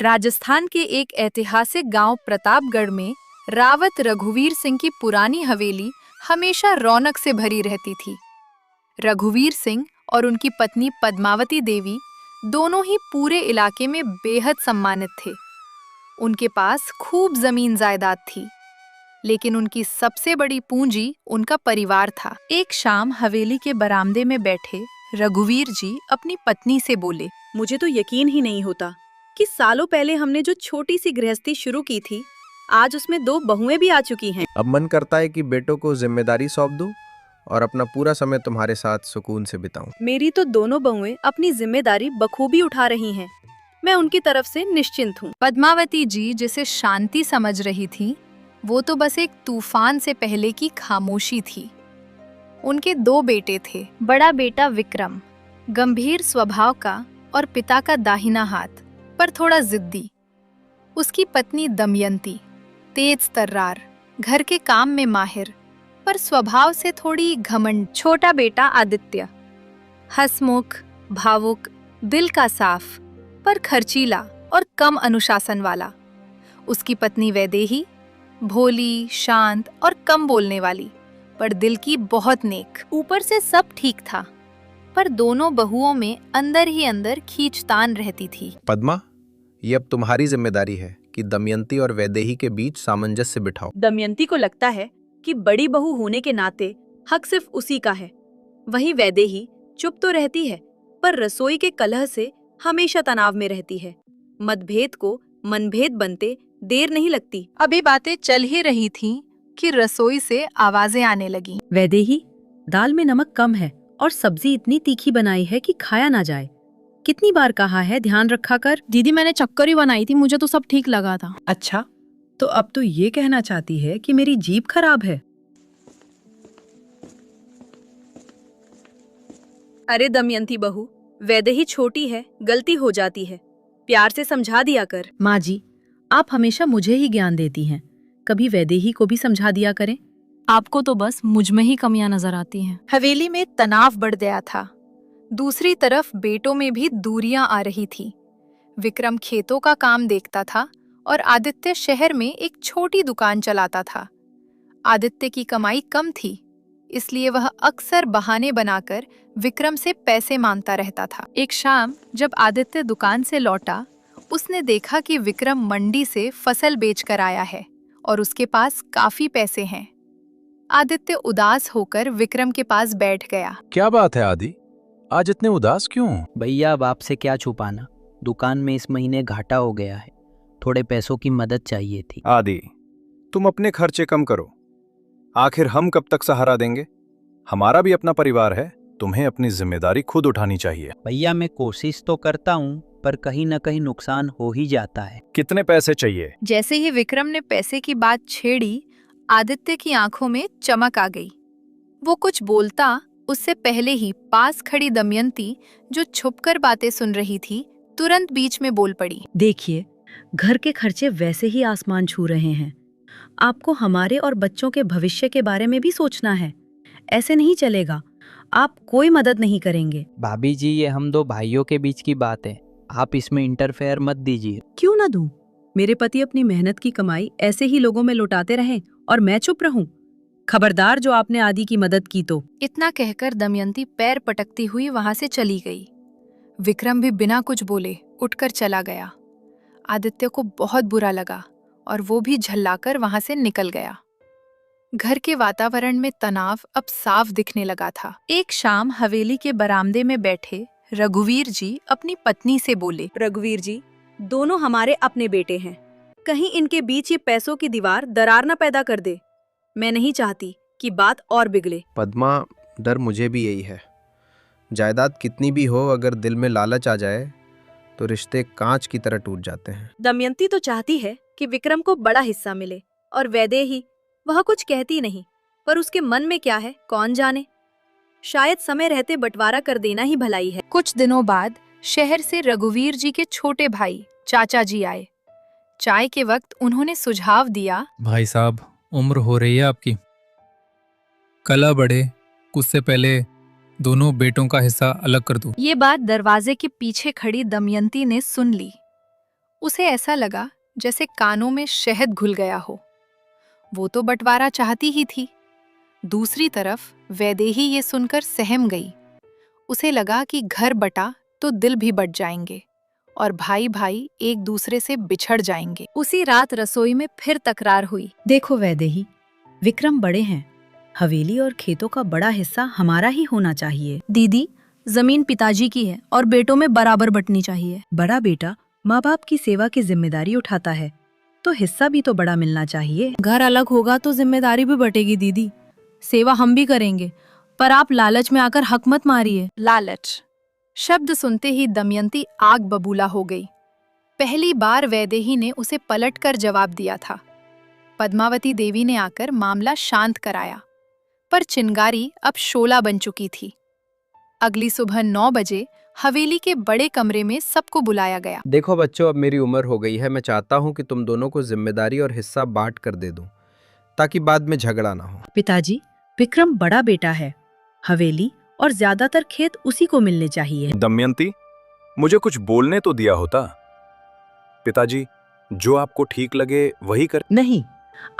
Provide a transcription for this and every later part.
राजस्थान के एक ऐतिहासिक गांव प्रतापगढ़ में रावत रघुवीर सिंह की पुरानी हवेली हमेशा रौनक से भरी रहती थी। रघुवीर सिंह और उनकी पत्नी पद्मावती देवी दोनों ही पूरे इलाके में बेहद सम्मानित थे। उनके पास खूब जमीन जायदाद थी, लेकिन उनकी सबसे बड़ी पूंजी उनका परिवार था। एक शाम हवेली के बरामदे में बैठे रघुवीर जी अपनी पत्नी से बोले, मुझे तो यकीन ही नहीं होता कि सालों पहले हमने जो छोटी सी गृहस्थी शुरू की थी, आज उसमें 2 बहुएं भी आ चुकी हैं। अब मन करता है कि बेटों को जिम्मेदारी सौंप दूं और अपना पूरा समय तुम्हारे साथ सुकून से बिताऊं। मेरी तो दोनों बहुएं अपनी जिम्मेदारी बखूबी उठा रही हैं। मैं उनकी तरफ से निश्चिंत हूँ। पद्मावती जी जिसे शांति समझ रही थी, वो तो बस एक तूफान से पहले की खामोशी थी। उनके 2 बेटे थे। बड़ा बेटा विक्रम, गंभीर स्वभाव का और पिता का दाहिना हाथ, पर थोड़ा जिद्दी। उसकी पत्नी दमयंती, तेज तर्रार, घर के काम में माहिर, पर स्वभाव से थोड़ी घमंड। छोटा बेटा आदित्य, हंसमुख, भावुक, दिल का साफ, पर खर्चीला और कम अनुशासन वाला। उसकी पत्नी वैदेही, भोली, शांत और कम बोलने वाली, पर दिल की बहुत नेक। ऊपर से सब ठीक था, पर दोनों बहुओं में अंदर ही अंदर खींचतान रहती थी। पद्मा, ये अब तुम्हारी जिम्मेदारी है कि दमयंती और वैदेही के बीच सामंजस्य बिठाओ। दमयंती को लगता है कि बड़ी बहू होने के नाते हक सिर्फ उसी का है। वहीं वैदेही चुप तो रहती है, पर रसोई के कलह से हमेशा तनाव में रहती है। मतभेद को मनभेद बनते देर नहीं लगती। अभी बातें चल ही रही थीं कि रसोई से आवाजें आने लगीं। वैदेही, दाल में नमक कम है और सब्जी इतनी तीखी बनाई है कि खाया ना जाए। कितनी बार कहा है ध्यान रखा कर। दीदी, मैंने चक्कर ही बनाई थी, मुझे तो सब ठीक लगा था। अच्छा, तो अब तो ये कहना चाहती है कि मेरी जीभ खराब है। अरे दमयंती बहू, वैदेही छोटी है, गलती हो जाती है, प्यार से समझा दिया कर। माँ जी, आप हमेशा मुझे ही ज्ञान देती हैं, कभी वैदेही को भी समझा दिया करें। आपको तो बस मुझ में ही कमियां नजर आती हैं। हवेली में तनाव बढ़ गया था। दूसरी तरफ बेटों में भी दूरियां आ रही थी। विक्रम खेतों का काम देखता था और आदित्य शहर में एक छोटी दुकान चलाता था। आदित्य की कमाई कम थी, इसलिए वह अक्सर बहाने बनाकर विक्रम से पैसे मांगता रहता था। एक शाम जब आदित्य दुकान से लौटा, उसने देखा कि विक्रम मंडी से फसल बेचकर आया है और उसके पास काफी पैसे हैं। आदित्य उदास होकर विक्रम के पास बैठ गया। क्या बात है आदि, आज इतने उदास क्यों? भैया, अब आपसे क्या छुपाना, दुकान में इस महीने घाटा हो गया है, थोड़े पैसों की मदद चाहिए थी। आदि, तुम अपने खर्चे कम करो। आखिर हम कब तक सहारा देंगे? हमारा भी अपना परिवार है, तुम्हें अपनी जिम्मेदारी खुद उठानी चाहिए। भैया, मैं कोशिश तो करता हूँ, पर कहीं न कहीं नुकसान हो ही जाता है। कितने पैसे चाहिए? जैसे ही विक्रम ने पैसे की बात छेड़ी, आदित्य की आंखों में चमक आ गई। वो कुछ बोलता उससे पहले ही पास खड़ी दमयंती, जो छुपकर बातें सुन रही थी, तुरंत बीच में बोल पड़ी। देखिए, घर के खर्चे वैसे ही आसमान छू रहे हैं। आपको हमारे और बच्चों के भविष्य के बारे में भी सोचना है। ऐसे नहीं चलेगा, आप कोई मदद नहीं करेंगे। भाभी जी, ये हम 2 भाइयों के बीच की बात है, आप इसमें इंटरफेयर मत दीजिए। क्यों ना दूं? मेरे पति अपनी मेहनत की कमाई ऐसे ही लोगों में लुटाते रहें और मैं चुप रहूं? खबरदार जो आपने आदि की मदद की तो। इतना कहकर दमयंती पैर पटकती हुई वहां से चली गई। विक्रम भी बिना कुछ बोले उठकर चला गया। आदित्य को बहुत बुरा लगा और वो भी झल्लाकर वहां से निकल गया। घर के वातावरण में तनाव अब साफ दिखने लगा था। एक शाम हवेली के बरामदे में बैठे रघुवीर जी अपनी पत्नी से बोले, रघुवीर जी, दोनों हमारे अपने बेटे हैं, कहीं इनके बीच ये पैसों की दीवार दरार न पैदा कर दे। मैं नहीं चाहती कि बात और बिगड़े। पद्मा, डर मुझे भी यही है। जायदाद कितनी भी हो, अगर दिल में लालच आ जाए तो रिश्ते कांच की तरह टूट जाते हैं। दमयंती तो चाहती है कि विक्रम को बड़ा हिस्सा मिले, और वैदेही, वह कुछ कहती नहीं, पर उसके मन में क्या है कौन जाने। शायद समय रहते बंटवारा कर देना ही भलाई है। कुछ दिनों बाद शहर से रघुवीर जी के छोटे भाई चाचा जी आए। चाय के वक्त उन्होंने सुझाव दिया, भाई साहब, उम्र हो रही है आपकी, कला बढ़े, कुछ से पहले दोनों बेटों का हिस्सा अलग कर दो। ये बात दरवाजे के पीछे खड़ी दमयंती ने सुन ली। उसे ऐसा लगा जैसे कानों में शहद घुल गया हो। वो तो बंटवारा चाहती ही थी। दूसरी तरफ वैदेही ये सुनकर सहम गई। उसे लगा कि घर बटा तो दिल भी बट जाएंगे और भाई भाई एक दूसरे से बिछड़ जाएंगे। उसी रात रसोई में फिर तकरार हुई। देखो वैदेही, विक्रम बड़े हैं, हवेली और खेतों का बड़ा हिस्सा हमारा ही होना चाहिए। दीदी, जमीन पिताजी की है और बेटों में बराबर बंटनी चाहिए। बड़ा बेटा माँ बाप की सेवा की जिम्मेदारी उठाता है, तो हिस्सा भी तो बड़ा मिलना चाहिए। घर अलग होगा तो जिम्मेदारी भी बटेगी दीदी। सेवा हम भी करेंगे, पर आप लालच में आकर हक मत मारिए। लालच शब्द सुनते ही दमयंती आग बबूला हो गई। पहली बार वैदेही ने उसे पलटकर जवाब दिया था। पद्मावती देवी ने आकर मामला शांत कराया, पर चिंगारी अब शोला बन चुकी थी। अगली सुबह 9 बजे हवेली के बड़े कमरे में सबको बुलाया गया। देखो बच्चों, अब मेरी उम्र हो गई है। मैं चाहता हूँ कि तुम दोनों को जिम्मेदारी और हिस्सा बांट कर दे दूं, ताकि बाद में झगड़ा ना हो। पिताजी, विक्रम बड़ा बेटा है, हवेली और ज्यादातर खेत उसी को मिलने चाहिए। दमयंती, मुझे कुछ बोलने तो दिया होता। पिताजी, जो आपको ठीक लगे वही कर। नहीं,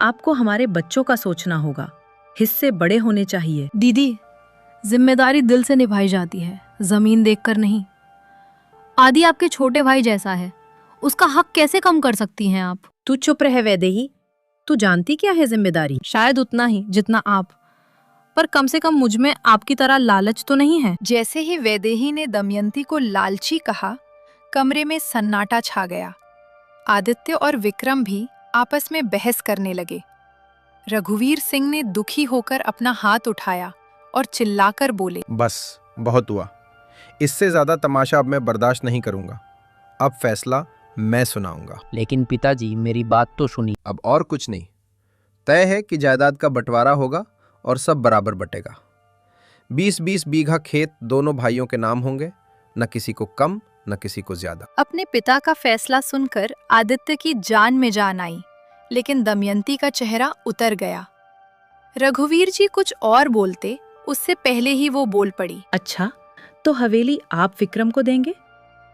आपको हमारे बच्चों का सोचना होगा। हिस्से बड़े होने चाहिए। दीदी, जिम्मेदारी दिल से निभाई जाती है, जमीन देखकर नहीं। आदि आपके छोटे भाई जैसा है, उसका हक कैसे कम कर सकती हैं आप? तू चुप रह वैदेही, तू जानती क्या है जिम्मेदारी? शायद उतना ही जितना आप, पर कम से कम मुझ में आपकी तरह लालच तो नहीं है। जैसे ही वैदेही ने दमयंती को लालची कहा, कमरे में सन्नाटा छा गया। आदित्य और विक्रम भी आपस में बहस करने लगे। रघुवीर सिंह ने दुखी होकर अपना हाथ उठाया और चिल्लाकर बोले, बस, बहुत हुआ। इससे ज्यादा तमाशा अब मैं बर्दाश्त नहीं करूंगा। अब फैसला मैं सुनाऊंगा। लेकिन पिताजी, मेरी बात तो सुनिए। अब और कुछ नहीं, तय है कि जायदाद का बंटवारा होगा और सब बराबर बटेगा। 20-20 बीघा खेत दोनों भाइयों के नाम होंगे, न किसी को कम न किसी को ज्यादा। अपने पिता का फैसला सुनकर आदित्य की जान में जान आई, लेकिन दमयंती का चेहरा उतर गया। रघुवीर जी कुछ और बोलते, उससे पहले ही वो बोल पड़ी। अच्छा, तो हवेली आप विक्रम को देंगे,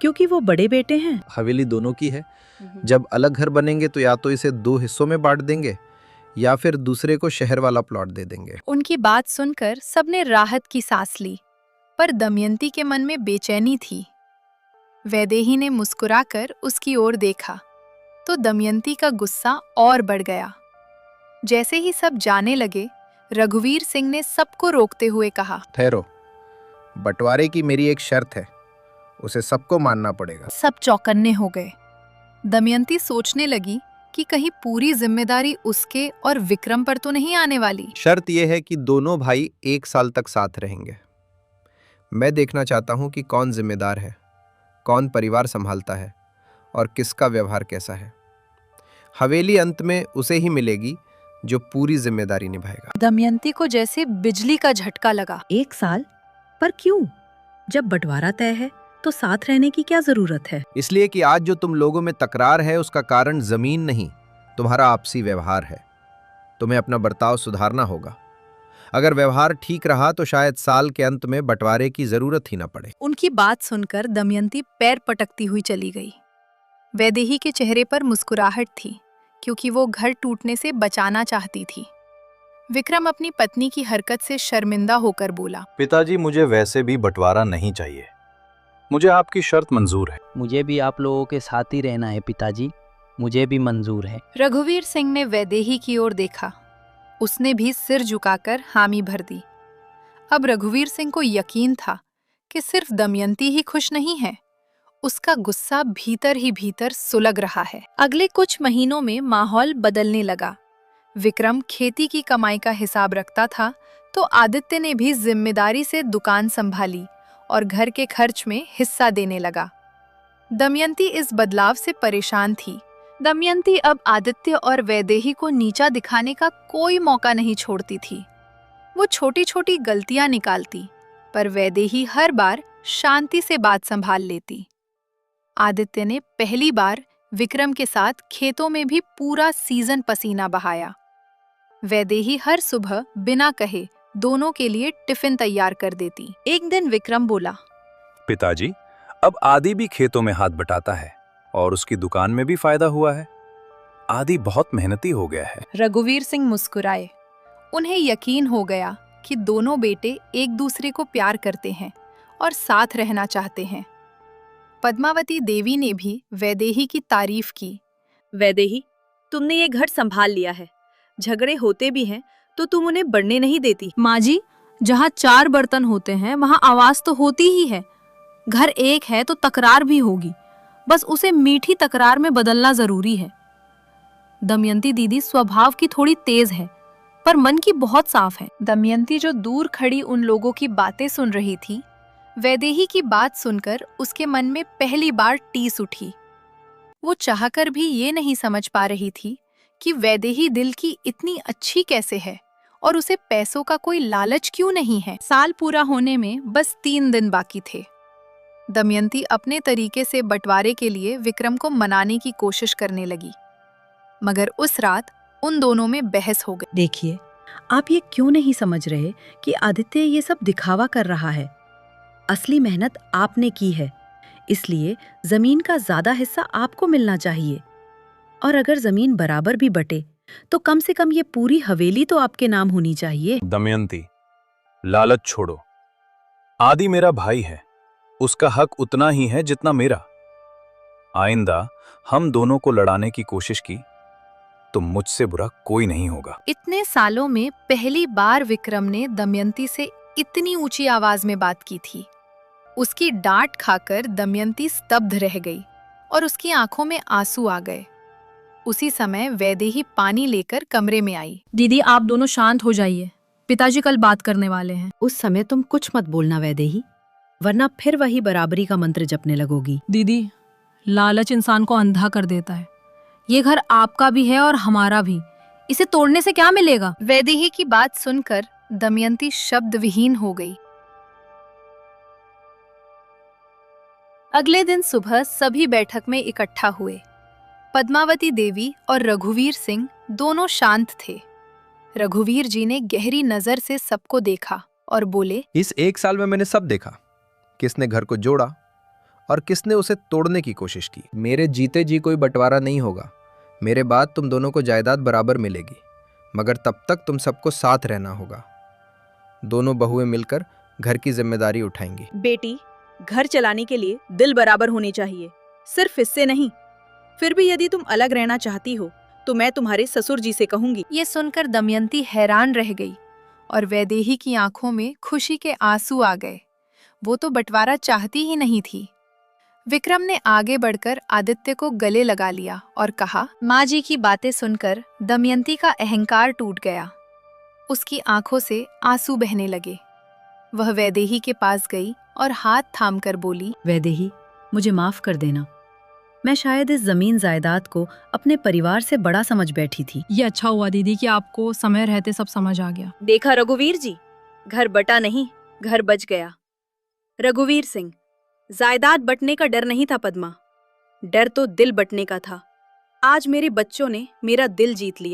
क्योंकि वो बड़े बेटे हैं। हवेली दोनों की है। जब अलग घर बनेंगे तो या तो इसे 2 हिस्सों में बांट देंगे या फिर दूसरे को शहर वाला प्लॉट दे देंगे। उनकी बात सुनकर सबने राहत की सांस ली, पर दमयंती के मन में बेचैनी थी। वैदेही ने मुस्कुराकर उसकी ओर देखा तो दमयंती का गुस्सा और बढ़ गया। जैसे ही सब जाने लगे, रघुवीर सिंह ने सबको रोकते हुए कहा, ठहरो, बंटवारे की मेरी एक शर्त है, उसे सबको मानना पड़ेगा। सब चौकन्ने हो गए। दमयंती सोचने लगी कि कहीं पूरी जिम्मेदारी उसके और विक्रम पर तो नहीं आने वाली। शर्त यह है कि दोनों भाई 1 साल तक साथ रहेंगे। मैं देखना चाहता हूं कि कौन जिम्मेदार है, कौन परिवार संभालता है और किसका व्यवहार कैसा है। हवेली अंत में उसे ही मिलेगी जो पूरी जिम्मेदारी निभाएगा। दमयंती को जैसे बिजली का झटका लगा। 1 साल? पर क्यों? जब बंटवारा तय है तो साथ रहने की क्या जरूरत है? इसलिए कि आज जो तुम लोगों में तकरार है उसका कारण जमीन नहीं, तुम्हारा आपसी व्यवहार है। तुम्हें अपना बर्ताव सुधारना होगा। अगर व्यवहार ठीक रहा तो शायद साल के अंत में बंटवारे की जरूरत ही न पड़े। उनकी बात सुनकर दमयंती पैर पटकती हुई चली गई। वैदेही के चेहरे पर मुस्कुराहट थी, क्योंकि वो घर टूटने से बचाना चाहती थी। विक्रम अपनी पत्नी की हरकत से शर्मिंदा होकर बोला, पिताजी, मुझे वैसे भी बंटवारा नहीं चाहिए। मुझे आपकी शर्त मंजूर है। मुझे भी आप लोगों के साथ ही रहना है पिताजी, मुझे भी मंजूर है। रघुवीर सिंह ने वैदेही की ओर देखा। उसने भी सिर झुकाकर हामी भर दी। अब रघुवीर सिंह को यकीन था कि सिर्फ दमयंती ही खुश नहीं है, उसका गुस्सा भीतर ही भीतर सुलग रहा है। अगले कुछ महीनों में माहौल बदलने लगा। विक्रम खेती की कमाई का हिसाब रखता था, तो आदित्य ने भी जिम्मेदारी से दुकान संभाली और घर के खर्च में हिस्सा देने लगा। दमयंती इस बदलाव से परेशान थी। दमयंती अब आदित्य और वैदेही को नीचा दिखाने का कोई मौका नहीं छोड़ती थी। वो छोटी छोटी गलतियां निकालती, पर वैदेही हर बार शांति से बात संभाल लेती। आदित्य ने पहली बार विक्रम के साथ खेतों में भी पूरा सीजन पसीना बहाया। वैदेही हर सुबह बिना कहे दोनों के लिए टिफिन तैयार कर देती। एक दिन विक्रम बोला, पिताजी, अब आदि भी खेतों में हाथ बटाता है और उसकी दुकान में भी फायदा हुआ है। आदि बहुत मेहनती हो गया है। रघुवीर सिंह मुस्कुराए। उन्हें यकीन हो गया कि दोनों बेटे एक दूसरे को प्यार करते हैं और साथ रहना चाहते हैं। पद्मावती देवी ने भी वैदेही की तारीफ की। वैदेही, तुमने ये घर संभाल लिया है। झगड़े होते भी हैं तो तुम उन्हें बढ़ने नहीं देती। माँ जी, जहाँ 4 बर्तन होते हैं वहाँ आवाज तो होती ही है। घर एक है तो तकरार भी होगी, बस उसे मीठी तकरार में बदलना जरूरी है। दमयंती दीदी स्वभाव की थोड़ी तेज है, पर मन की बहुत साफ है। दमयंती जो दूर खड़ी उन लोगों की बातें सुन रही थी, वैदेही की बात सुनकर उसके मन में पहली बार टीस उठी। वो चाहकर भी ये नहीं समझ पा रही थी कि वैदेही दिल की इतनी अच्छी कैसे है और उसे पैसों का कोई लालच क्यों नहीं है। साल पूरा होने में बस 3 दिन बाकी थे। दमयंती अपने तरीके से बंटवारे के लिए विक्रम को मनाने की कोशिश करने लगी, मगर उस रात उन दोनों में बहस हो गई। देखिए, आप ये क्यों नहीं समझ रहे कि आदित्य ये सब दिखावा कर रहा है। असली मेहनत आपने की है, इसलिए जमीन का ज्यादा हिस्सा आपको मिलना चाहिए। और अगर जमीन बराबर भी बटे तो कम से कम ये पूरी हवेली तो आपके नाम होनी चाहिए। दमयंती, लालच छोड़ो। आदि मेरा भाई है, उसका हक उतना ही है जितना मेरा। आइंदा हम दोनों को लड़ाने की कोशिश की तो मुझसे बुरा कोई नहीं होगा। इतने सालों में पहली बार विक्रम ने दमयंती से इतनी ऊंची आवाज में बात की थी। उसकी डांट खाकर दमयंती स्तब्ध रह गई और उसकी आंखों में आंसू आ गए। उसी समय वैदेही पानी लेकर कमरे में आई। दीदी, आप दोनों शांत हो जाइए, पिताजी कल बात करने वाले हैं। उस समय तुम कुछ मत बोलना वैदेही, वरना फिर वही बराबरी का मंत्र जपने लगोगी। दीदी, लालच इंसान को अंधा कर देता है। ये घर आपका भी है और हमारा भी, इसे तोड़ने से क्या मिलेगा? वैदेही की बात सुनकर दमयंती शब्द विहीन हो गई। अगले दिन सुबह सभी बैठक में इकट्ठा हुए। पद्मावती देवी और रघुवीर सिंह दोनों शांत थे। रघुवीर जी ने गहरी नजर से सबको देखा और बोले, इस 1 साल में मैंने सब देखा, किसने घर को जोड़ा और किसने उसे तोड़ने की कोशिश की। मेरे जीते जी कोई बंटवारा नहीं होगा। मेरे बाद तुम दोनों को जायदाद बराबर मिलेगी, मगर तब तक तुम सबको साथ रहना होगा। दोनों बहुएं मिलकर घर की जिम्मेदारी उठाएंगी। बेटी, घर चलाने के लिए दिल बराबर होने चाहिए, सिर्फ इससे नहीं। फिर भी यदि तुम अलग रहना चाहती हो तो मैं तुम्हारे ससुर जी से कहूंगी। ये सुनकर दमयंती हैरान रह गई और वैदेही की आंखों में खुशी के आंसू आ गए। वो तो बंटवारा चाहती ही नहीं थी। विक्रम ने आगे बढ़कर आदित्य को गले लगा लिया और कहा, माँ जी की बातें सुनकर दमयंती का अहंकार टूट गया। उसकी आंखों से आंसू बहने लगे। वह वैदेही के पास गई और हाथ थामकर बोली, वैदेही, मुझे माफ कर देना। मैं शायद इस जमीन जायदाद को अपने परिवार से बड़ा समझ बैठी थी। ये अच्छा हुआ दीदी कि आपको समय रहते सब समझ आ गया। देखा रघुवीर जी, घर बटा नहीं, घर बच गया। रघुवीर सिंह, जायदाद बटने का डर नहीं था पद्मा, डर तो दिल बटने का था। आज मेरे बच्चों ने मेरा दिल जीत लिया।